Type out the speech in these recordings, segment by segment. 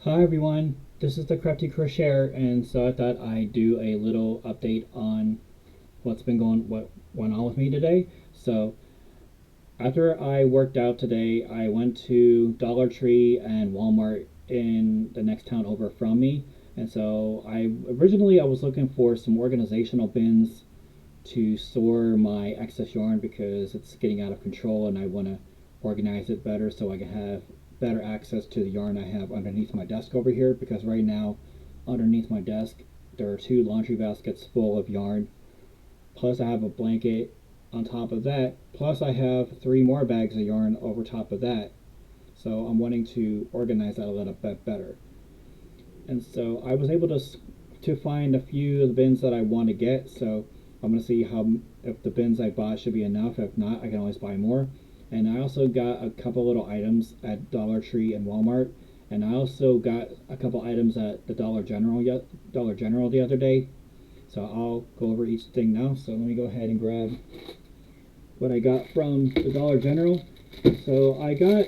Hi everyone, this is the Crafty Crocheter, and so I thought I'd do a little update on what went on with me today. So after I worked out today, I went to Dollar Tree and Walmart in the next town over from me, and so I was looking for some organizational bins to store my excess yarn because it's getting out of control, and I want to organize it better so I can have better access to the yarn I have underneath my desk over here, because right now underneath my desk there are two laundry baskets full of yarn, plus I have a blanket on top of that, plus I have three more bags of yarn over top of that. So I'm wanting to organize that a little bit better. And so I was able to find a few of the bins that I want to get. So I'm going to see how, if the bins I bought should be enough. If not, I can always buy more. And I also got a couple little items at Dollar Tree and Walmart. And I also got a couple items at the Dollar General the other day. So I'll go over each thing now. So let me go ahead and grab what I got from the Dollar General. So I got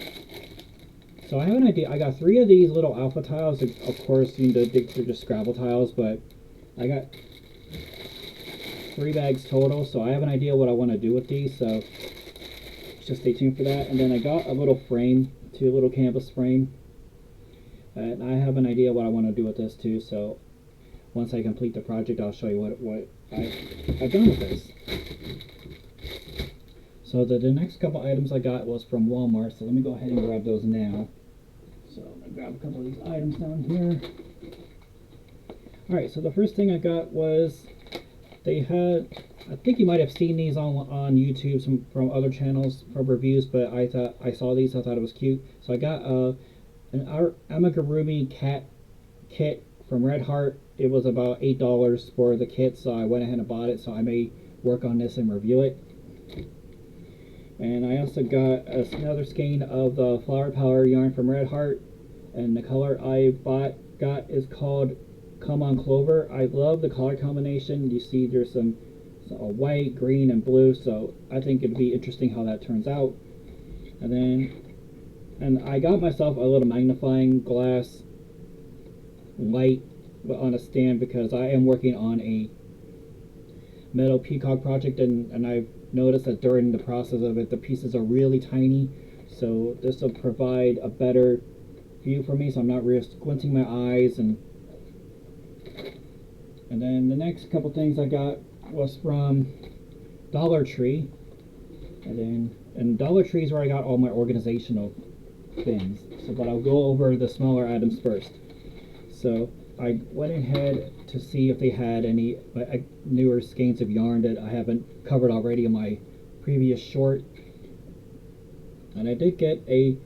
so I have an idea. I got three of these little alpha tiles. Of course, you know, they're just Scrabble tiles, but I got three bags total. So I have an idea what I want to do with these. So just stay tuned for that. And then I got a little frame, two little canvas frame. And I have an idea what I want to do with this too. So once I complete the project, I'll show you what I've done with this. So the next couple items I got was from Walmart. So let me go ahead and grab those now. So I'm going to grab a couple of these items down here. Alright, so the first thing I got was, they had, I think you might have seen these on YouTube from other channels from reviews, but I saw these, I thought it was cute. So I got an amigurumi cat kit from Red Heart. It was about $8 for the kit, so I went ahead and bought it, so I may work on this and review it. And I also got another skein of the Flower Power yarn from Red Heart, and the color I got is called Come On Clover. I love the color combination. You see there's some white, green, and blue, so I think it'd be interesting how that turns out. And I got myself a little magnifying glass light on a stand because I am working on a metal peacock project, and I've noticed that during the process of it, the pieces are really tiny, so this will provide a better view for me, so I'm not really squinting my eyes. And then the next couple things I got was from Dollar Tree, and Dollar Tree is where I got all my organizational bins. So, but I'll go over the smaller items first. So I went ahead to see if they had any newer skeins of yarn that I haven't covered already in my previous short. And I did get a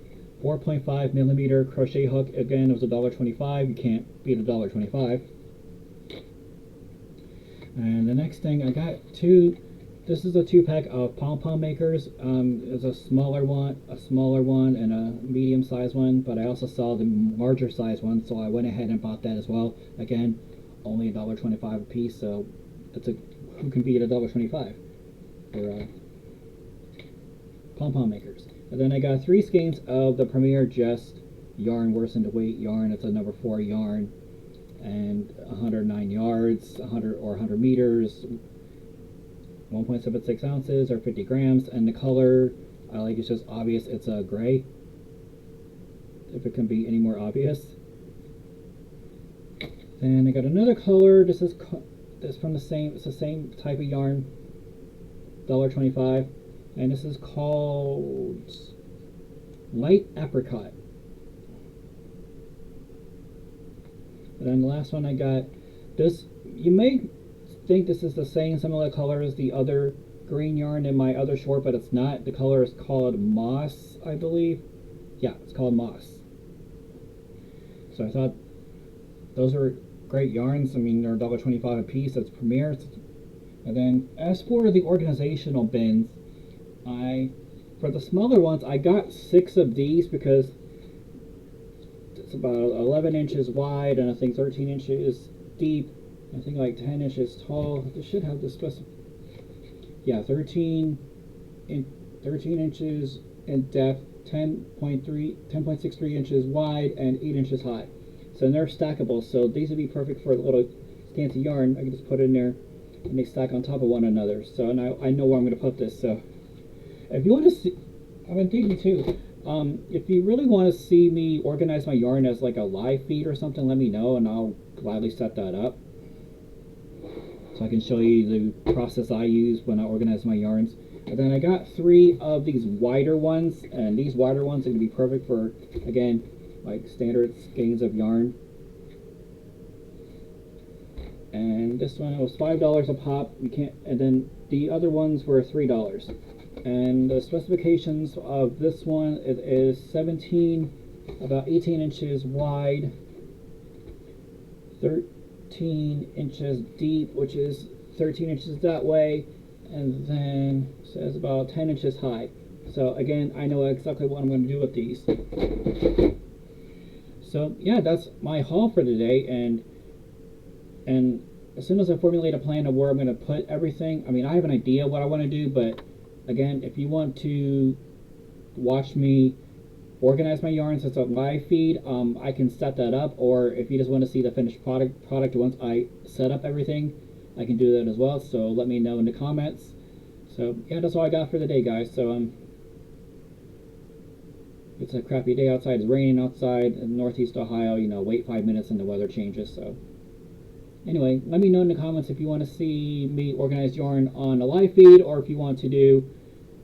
4.5 millimeter crochet hook. Again, it was $1.25. You can't beat $1.25. And the next thing I got this is a 2-pack of pom-pom makers. There's a smaller one, and a medium-sized one, but I also saw the larger size one, so I went ahead and bought that as well. Again, only $1.25 a piece, so who can beat $1.25 for pom-pom makers? And then I got 3 skeins of the Premier Just yarn, worse than the weight yarn. It's a number 4 yarn, and 109 yards, 100 meters. 1.76 ounces or 50 grams, and the color I like is just obvious. It's a gray, if it can be any more obvious. Then I got another color. This from the same. It's the same type of yarn, $1.25, and this is called Light Apricot. And then the last one I got, this, you may think this is the same similar color as the other green yarn in my other short, but it's not. The color is called Moss, I believe. Yeah, it's called Moss. So I thought those are great yarns. I mean, they're $1.25 a piece. That's Premier. And then as for the organizational bins, for the smaller ones, I got 6 of these because it's about 11 inches wide and I think 13 inches deep. I think like 10 inches tall. This should have the yeah, 13 inches in depth, 10.63 inches wide, and 8 inches high. So they're stackable, so these would be perfect for a little skeins of yarn. I can just put it in there and they stack on top of one another. So, and I know where I'm going to put this. So if you want to see, I've been thinking too, if you really want to see me organize my yarn as like a live feed or something, let me know and I'll gladly set that up. So I can show you the process I use when I organize my yarns. And then I got 3 of these wider ones, and these wider ones are going to be perfect for, again, like standard skeins of yarn. And this one was $5 a pop. You can't, and then the other ones were $3. And the specifications of this one, it is 17, about 18 inches wide, 13 inches deep, which is 13 inches that way, and then says about 10 inches high. So again, I know exactly what I'm going to do with these. So yeah, that's my haul for today, and as soon as I formulate a plan of where I'm going to put everything, I mean, I have an idea what I want to do, but again, if you want to watch me organize my yarns as a live feed, I can set that up, or if you just want to see the finished product once I set up everything, I can do that as well. So let me know in the comments. So yeah, that's all I got for the day, guys. So it's a crappy day outside. It's raining outside in Northeast Ohio. You know, wait 5 minutes and the weather changes. So anyway, let me know in the comments if you want to see me organize yarn on a live feed, or if you want to do,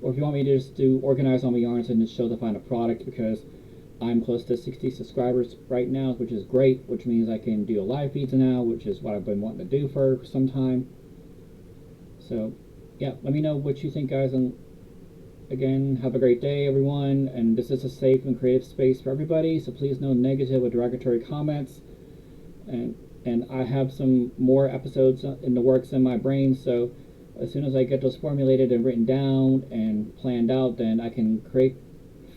or if you want me to just do organize all my yarns and just show the final product, because I'm close to 60 subscribers right now, which is great, which means I can do a live feeds now, which is what I've been wanting to do for some time. So yeah, let me know what you think, guys, and again, have a great day, everyone. And this is a safe and creative space for everybody, so please no negative or derogatory comments. And I have some more episodes in the works in my brain, so as soon as I get those formulated and written down and planned out, then I can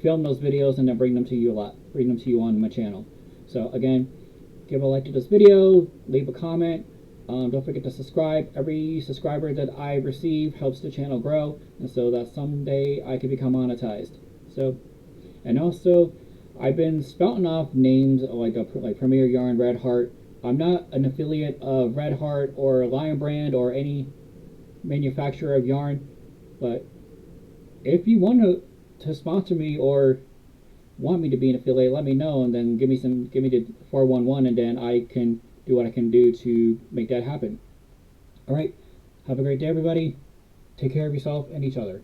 film those videos and then bring them to you on my channel. So again, give a like to this video, leave a comment, don't forget to subscribe. Every subscriber that I receive helps the channel grow, and so that someday I can become monetized. So, and also, I've been spouting off names like Premier Yarn, Red Heart. I'm not an affiliate of Red Heart or Lion Brand or any manufacturer of yarn, but if you want to sponsor me or want me to be an affiliate, let me know, and then give me the 411, and then I can do what I can do to make that happen. All right, have a great day, everybody. Take care of yourself and each other.